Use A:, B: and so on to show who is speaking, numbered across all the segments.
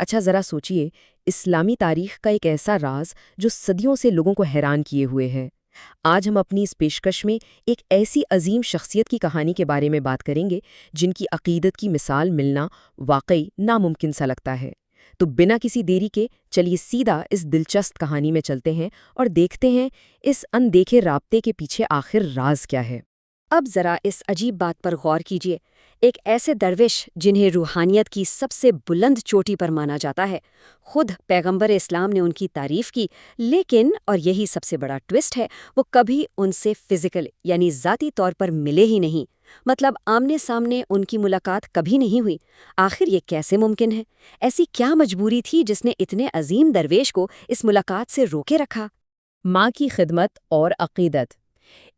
A: اچھا ذرا سوچئے، اسلامی تاریخ کا ایک ایسا راز جو صدیوں سے لوگوں کو حیران کیے ہوئے ہے۔ آج ہم اپنی اس پیشکش میں ایک ایسی عظیم شخصیت کی کہانی کے بارے میں بات کریں گے جن کی عقیدت کی مثال ملنا واقعی ناممکن سا لگتا ہے۔ تو بنا کسی دیری کے چلیے سیدھا اس دلچسپ کہانی میں چلتے ہیں اور دیکھتے ہیں اس اندیکھے رابطے کے پیچھے آخر راز کیا ہے۔
B: اب ذرا اس عجیب بات پر غور کیجیے، ایک ایسے درویش جنہیں روحانیت کی سب سے بلند چوٹی پر مانا جاتا ہے، خود پیغمبر اسلام نے ان کی تعریف کی، لیکن اور یہی سب سے بڑا ٹوسٹ ہے، وہ کبھی ان سے فزیکل یعنی ذاتی طور پر ملے ہی نہیں، مطلب آمنے سامنے ان کی ملاقات کبھی نہیں ہوئی۔ آخر یہ کیسے ممکن ہے؟ ایسی کیا مجبوری تھی جس نے اتنے عظیم درویش کو اس ملاقات سے روکے رکھا؟
A: ماں کی خدمت اور عقیدت،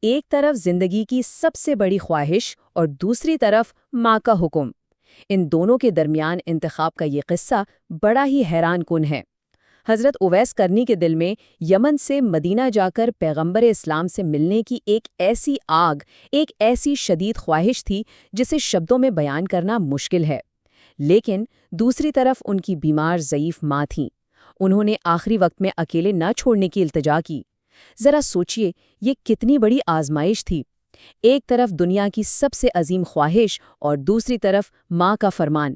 A: ایک طرف زندگی کی سب سے بڑی خواہش اور دوسری طرف ماں کا حکم، ان دونوں کے درمیان انتخاب کا یہ قصہ بڑا ہی حیران کن ہے۔ حضرت اویس کرنی کے دل میں یمن سے مدینہ جا کر پیغمبر اسلام سے ملنے کی ایک ایسی آگ، ایک ایسی شدید خواہش تھی جسے شبدوں میں بیان کرنا مشکل ہے۔ لیکن دوسری طرف ان کی بیمار ضعیف ماں تھیں، انہوں نے آخری وقت میں اکیلے نہ چھوڑنے کی التجا کی۔ ذرا سوچئے یہ کتنی بڑی آزمائش تھی، ایک طرف دنیا کی سب سے عظیم خواہش اور دوسری طرف ماں کا فرمان۔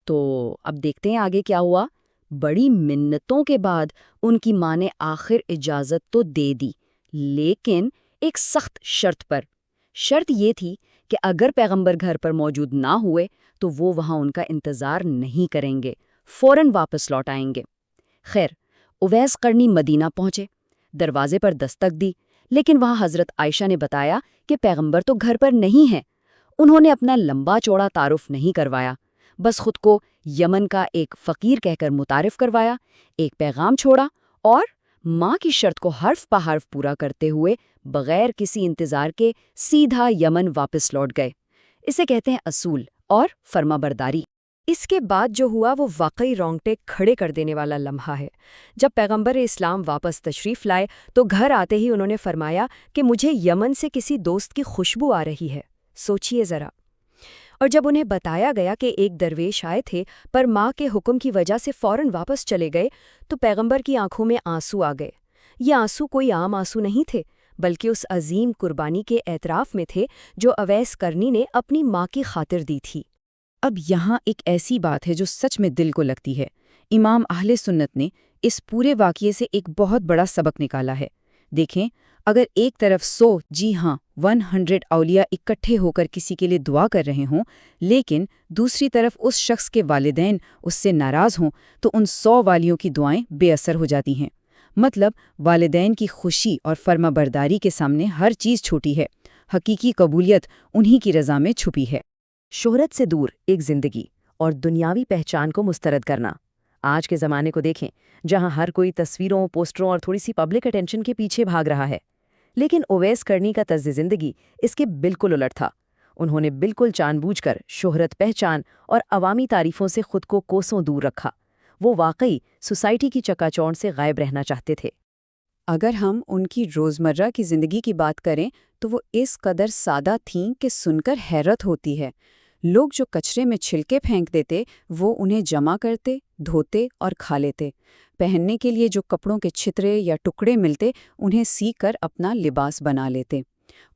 A: تو اب دیکھتے ہیں آگے کیا ہوا۔ بڑی منتوں کے بعد ان کی ماں نے آخر اجازت تو دے دی، لیکن ایک سخت شرط پر۔ شرط یہ تھی کہ اگر پیغمبر گھر پر موجود نہ ہوئے تو وہ وہاں ان کا انتظار نہیں کریں گے، فوراً واپس لوٹ آئیں گے۔ خیر، اویس قرنی مدینہ پہنچے، دروازے پر دستک دی، لیکن وہاں حضرت عائشہ نے بتایا کہ پیغمبر تو گھر پر نہیں ہیں۔ انہوں نے اپنا لمبا چوڑا تعارف نہیں کروایا، بس خود کو یمن کا ایک فقیر کہہ کر متعارف کروایا، ایک پیغام چھوڑا اور ماں کی شرط کو حرف پہ حرف پورا کرتے ہوئے بغیر کسی انتظار کے سیدھا یمن واپس لوٹ گئے۔ اسے کہتے ہیں اصول اور فرما برداری۔ اس کے بعد جو ہوا وہ واقعی رونگٹے کھڑے کر دینے والا لمحہ ہے۔ جب پیغمبر اسلام واپس تشریف لائے تو گھر آتے ہی انہوں نے فرمایا کہ مجھے یمن سے کسی دوست کی خوشبو آ رہی ہے، سوچئے ذرا۔ اور جب انہیں بتایا گیا کہ ایک درویش آئے تھے پر ماں کے حکم کی وجہ سے فوراً واپس چلے گئے، تو پیغمبر کی آنکھوں میں آنسو آ گئے۔ یہ آنسو کوئی عام آنسو نہیں تھے، بلکہ اس عظیم قربانی کے اعتراف میں تھے جو اویس کرنی نے اپنی ماں کی خاطر دی تھی۔
C: اب یہاں ایک ایسی بات ہے جو سچ میں دل کو لگتی ہے۔ امام اہل سنت نے اس پورے واقعے سے ایک بہت بڑا سبق نکالا ہے۔ دیکھیں، اگر ایک طرف 100 جی ہاں 100 اولیاء اکٹھے ہو کر کسی کے لیے دعا کر رہے ہوں، لیکن دوسری طرف اس شخص کے والدین اس سے ناراض ہوں، تو ان 100 والیوں کی دعائیں بے اثر ہو جاتی ہیں۔ مطلب والدین کی خوشی اور فرما برداری کے سامنے ہر چیز چھوٹی ہے۔ حقیقی قبولیت انہی کی رضا میں چھپی ہے۔
A: شہرت سے دور ایک زندگی اور دنیاوی پہچان کو مسترد کرنا۔ آج کے زمانے کو دیکھیں، جہاں ہر کوئی تصویروں، پوسٹروں اور تھوڑی سی پبلک اٹینشن کے پیچھے بھاگ رہا ہے۔ لیکن اویس کرنی کا طرز زندگی اس کے بالکل الٹ تھا۔ انہوں نے بالکل جان بوجھ کر شہرت، پہچان اور عوامی تعریفوں سے خود کو کوسوں دور رکھا۔ وہ واقعی سوسائٹی کی چکا چوند سے غائب رہنا چاہتے تھے۔
C: اگر ہم ان کی روزمرہ کی زندگی کی بات کریں تو وہ اس قدر سادہ تھیں کہ سن کر حیرت ہوتی ہے۔ لوگ جو کچرے میں چھلکے پھینک دیتے وہ انہیں جمع کرتے، دھوتے اور کھا لیتے۔ پہننے کے لیے جو کپڑوں کے چھترے یا ٹکڑے ملتے انہیں سی کر اپنا لباس بنا لیتے۔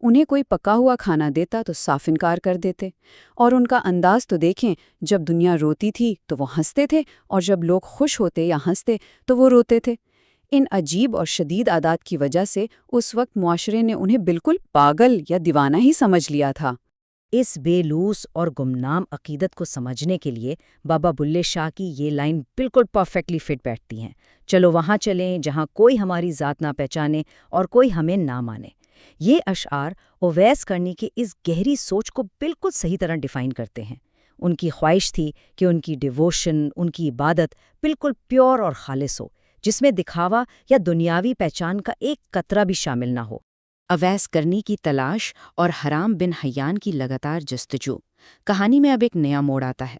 C: انہیں کوئی پکا ہوا کھانا دیتا تو صاف انکار کر دیتے۔ اور ان کا انداز تو دیکھیں، جب دنیا روتی تھی تو وہ ہنستے تھے، اور جب لوگ خوش ہوتے یا ہنستے تو وہ روتے تھے۔ ان عجیب اور شدید عادات کی وجہ سے اس وقت معاشرے نے انہیں بالکل پاگل یا دیوانہ ہی سمجھ لیا تھا۔
A: اس بے لوث اور گمنام عقیدت کو سمجھنے کے لیے بابا بلے شاہ کی یہ لائن بالکل پرفیکٹلی فٹ بیٹھتی ہیں۔ چلو وہاں چلیں جہاں کوئی ہماری ذات نہ پہچانے اور کوئی ہمیں نہ مانے۔ یہ اشعار اویس کرنی کی اس گہری سوچ کو بالکل صحیح طرح ڈیفائن کرتے ہیں۔ ان کی خواہش تھی کہ ان کی ڈیووشن، ان کی عبادت بالکل پیور اور خالص ہو، جس میں دکھاوا یا دنیاوی پہچان کا ایک قطرہ بھی شامل نہ ہو۔
C: اویس کرنی کی تلاش اور حرام بن حیان کی لگاتار جستجو۔ کہانی میں اب ایک نیا موڑ آتا ہے۔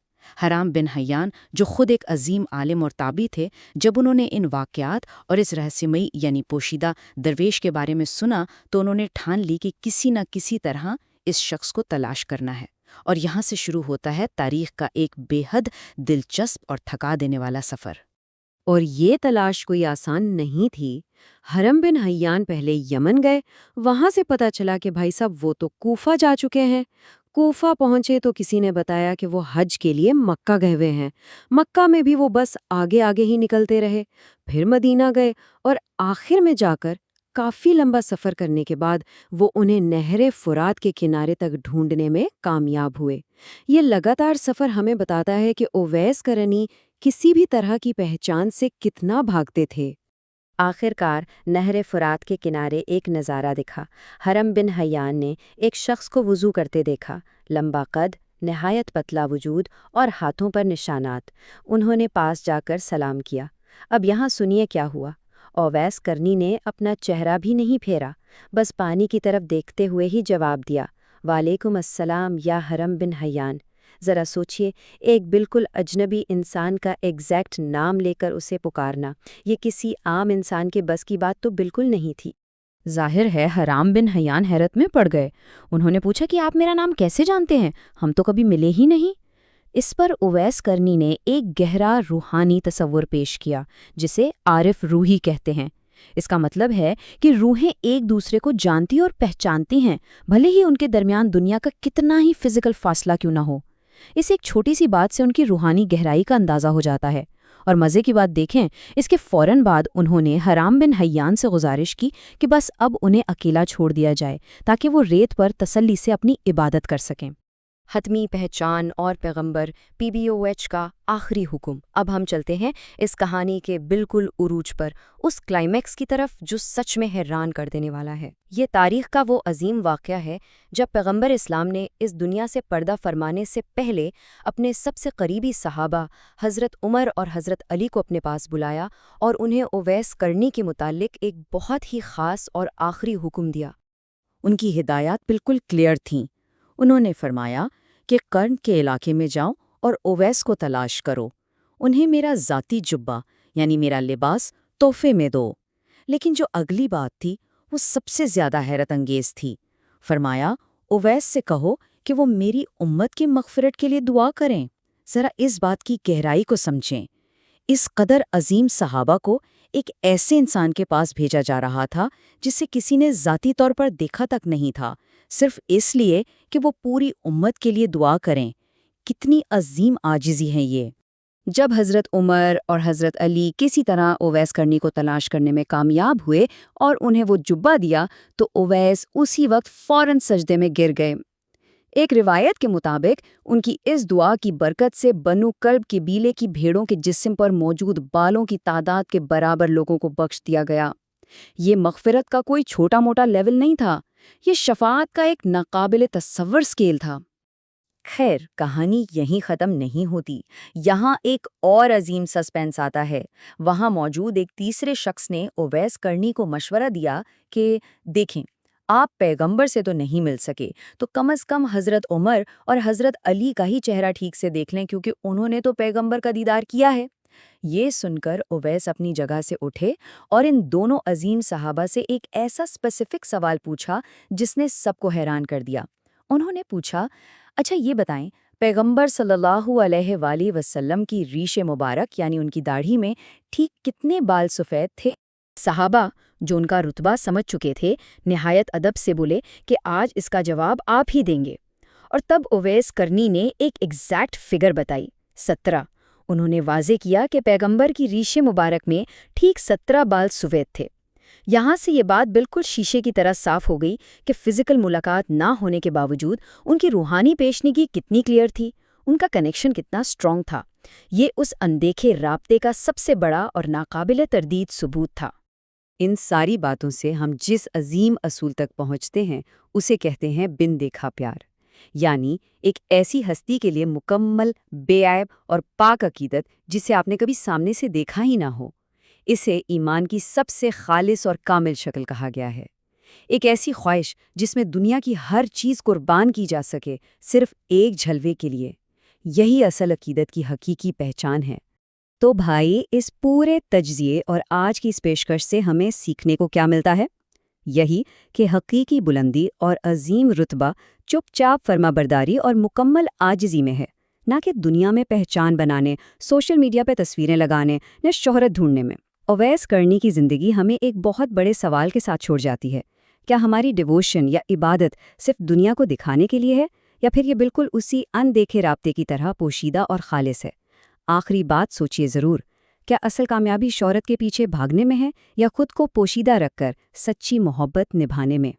C: حرام بن حیان، جو خود ایک عظیم عالم اور تابعی تھے، جب انہوں نے ان واقعات اور اس رہسیمئی یعنی پوشیدہ درویش کے بارے میں سنا تو انہوں نے ٹھان لی کہ کسی نہ کسی طرح اس شخص کو تلاش کرنا ہے۔
A: اور یہاں سے شروع ہوتا ہے تاریخ کا ایک بے حد دلچسپ اور تھکا دینے والا سفر۔
B: اور یہ تلاش کوئی آسان نہیں تھی۔ حرم بن حیان پہلے یمن گئے، وہاں سے پتہ چلا کہ بھائی صاحب وہ تو کوفہ جا چکے ہیں۔ کوفہ پہنچے تو کسی نے بتایا کہ وہ حج کے لیے مکہ گئے ہوئے ہیں۔ مکہ میں بھی وہ بس آگے آگے ہی نکلتے رہے، پھر مدینہ گئے اور آخر میں جا کر کافی لمبا سفر کرنے کے بعد وہ انہیں نہر فرات کے کنارے تک ڈھونڈنے میں کامیاب ہوئے۔ یہ لگاتار سفر ہمیں بتاتا ہے کہ اویس کرنی کسی بھی طرح کی پہچان سے کتنا بھاگتے تھے۔ آخر کار نہر فرات کے کنارے ایک نظارہ دکھا۔ حرم بن حیان نے ایک شخص کو وضو کرتے دیکھا، لمبا قد، نہایت پتلا وجود اور ہاتھوں پر نشانات۔ انہوں نے پاس جا کر سلام کیا۔ اب یہاں سنیے کیا ہوا۔ اویس کرنی نے اپنا چہرہ بھی نہیں پھیرا، بس پانی کی طرف دیکھتے ہوئے ہی جواب دیا، وعلیکم السلام یا حرم بن حیان۔ ذرا سوچئے، ایک بالکل اجنبی انسان کا ایگزیکٹ نام لے کر اسے پکارنا، یہ کسی عام انسان کے بس کی بات تو بالکل نہیں تھی۔
A: ظاہر ہے حرام بن حیان حیرت میں پڑ گئے۔ انہوں نے پوچھا کہ آپ میرا نام کیسے جانتے ہیں؟ ہم تو کبھی ملے ہی نہیں۔ اس پر اویس کرنی نے ایک گہرا روحانی تصور پیش کیا، جسے عارف روحی کہتے ہیں۔ اس کا مطلب ہے کہ روحیں ایک دوسرے کو جانتی اور پہچانتی ہیں، بھلے ہی ان کے درمیان دنیا کا کتنا ہی فزیکل فاصلہ کیوں نہ ہو۔ اس ایک چھوٹی سی بات سے ان کی روحانی گہرائی کا اندازہ ہو جاتا ہے۔ اور مزے کی بات دیکھیں، اس کے فوراً بعد انہوں نے حرام بن حیان سے گزارش کی کہ بس اب انہیں اکیلا چھوڑ دیا جائے تاکہ وہ ریت پر تسلی سے اپنی عبادت کر سکیں۔ حتمی پہچان اور پیغمبر PBOH کا آخری حکم۔ اب ہم چلتے ہیں اس کہانی کے بالکل عروج پر، اس کلائمیکس کی طرف جو سچ میں حیران کر دینے والا ہے۔ یہ تاریخ کا وہ عظیم واقعہ ہے جب پیغمبر اسلام نے اس دنیا سے پردہ فرمانے سے پہلے اپنے سب سے قریبی صحابہ حضرت عمر اور حضرت علی کو اپنے پاس بلایا اور انہیں اویس کرنی کے متعلق ایک بہت ہی خاص اور آخری حکم دیا۔
C: ان کی ہدایات بالکل کلیئر تھیں۔ انہوں نے فرمایا کہ قرن کے علاقے میں جاؤ اور اویس کو تلاش کرو، انہیں میرا ذاتی جبہ یعنی میرا لباس تحفے میں دو۔ لیکن جو اگلی بات تھی وہ سب سے زیادہ حیرت انگیز تھی۔ فرمایا، اویس سے کہو کہ وہ میری امت کی مغفرت کے لیے دعا کریں۔ ذرا اس بات کی گہرائی کو سمجھیں۔ اس قدر عظیم صحابہ کو ایک ایسے انسان کے پاس بھیجا جا رہا تھا جسے کسی نے ذاتی طور پر دیکھا تک نہیں تھا، صرف اس لیے کہ وہ پوری امت کے لیے دعا کریں۔ کتنی عظیم عاجزی ہے یہ۔ جب حضرت عمر اور حضرت علی کسی طرح اویس کرنی کو تلاش کرنے میں کامیاب ہوئے اور انہیں وہ جبہ دیا تو اویس اسی وقت فوراً سجدے میں گر گئے۔ ایک روایت کے مطابق ان کی اس دعا کی برکت سے بنو کلب قبیلے کی بھیڑوں کے جسم پر موجود بالوں کی تعداد کے برابر لوگوں کو بخش دیا گیا۔ یہ مغفرت کا کوئی چھوٹا موٹا لیول نہیں تھا، یہ شفاعت کا ایک ناقابل تصور سکیل تھا۔ خیر، کہانی یہیں ختم نہیں ہوتی، یہاں ایک اور عظیم سسپینس آتا ہے۔ وہاں موجود ایک تیسرے شخص نے اویس کرنی کو مشورہ دیا کہ دیکھیں، آپ پیغمبر سے تو نہیں مل سکے تو کم از کم حضرت عمر اور حضرت علی کا ہی چہرہ ٹھیک سے دیکھ لیں، کیونکہ انہوں نے تو پیغمبر کا دیدار کیا ہے۔ یہ سن کر اویس اپنی جگہ سے اٹھے اور ان دونوں عظیم صحابہ سے ایک ایسا اسپیسیفک سوال پوچھا جس نے سب کو حیران کر دیا۔ انہوں نے پوچھا، اچھا یہ بتائیں، پیغمبر صلی اللہ علیہ وآلہ وسلم کی ریش مبارک یعنی ان کی داڑھی میں ٹھیک کتنے بال سفید تھے؟ صحابہ جو ان کا رتبہ سمجھ چکے تھے نہایت ادب سے بولے کہ آج اس کا جواب آپ ہی دیں گے۔ اور تب اویس کرنی نے ایک ایگزیکٹ فگر بتائی، 17۔ انہوں نے واضح کیا کہ پیغمبر کی ریش مبارک میں ٹھیک 17 بال سفید تھے۔ یہاں سے یہ بات بالکل شیشے کی طرح صاف ہو گئی کہ فزیکل ملاقات نہ ہونے کے باوجود ان کی روحانی پیشنگی کتنی کلیئر تھی، ان کا کنیکشن کتنا اسٹرانگ تھا۔ یہ اس اندیکھے رابطے کا سب سے بڑا اور ناقابل تردید ثبوت تھا۔ ان ساری باتوں سے ہم جس عظیم اصول تک پہنچتے ہیں اسے کہتے ہیں بن دیکھا پیار، یعنی ایک ایسی ہستی کے لیے مکمل، بے عیب اور پاک عقیدت جسے آپ نے کبھی سامنے سے دیکھا ہی نہ ہو۔ اسے ایمان کی سب سے خالص اور کامل شکل کہا گیا ہے۔ ایک ایسی خواہش جس میں دنیا کی ہر چیز قربان کی جا سکے صرف ایک جھلوے کے لیے۔ یہی اصل عقیدت کی حقیقی پہچان ہے۔ تو بھائی، اس پورے تجزیے اور آج کی اس پیشکش سے ہمیں سیکھنے کو کیا ملتا ہے؟ یہی کہ حقیقی بلندی اور عظیم رتبہ
B: چپ چاپ فرما برداری اور مکمل عاجزی میں ہے، نہ کہ دنیا میں پہچان بنانے، سوشل میڈیا پہ تصویریں لگانے یا شہرت ڈھونڈنے میں۔ اویس کرنی کی زندگی ہمیں ایک بہت بڑے سوال کے ساتھ چھوڑ جاتی ہے، کیا ہماری ڈیووشن یا عبادت صرف دنیا کو دکھانے کے لیے ہے، یا پھر یہ بالکل اسی اندیکھے رابطے کی طرح پوشیدہ اور خالص ہے؟ آخری بات سوچئے ضرور، کیا اصل کامیابی شہرت کے پیچھے بھاگنے میں ہے، یا خود کو پوشیدہ رکھ کر سچی محبت نبھانے میں؟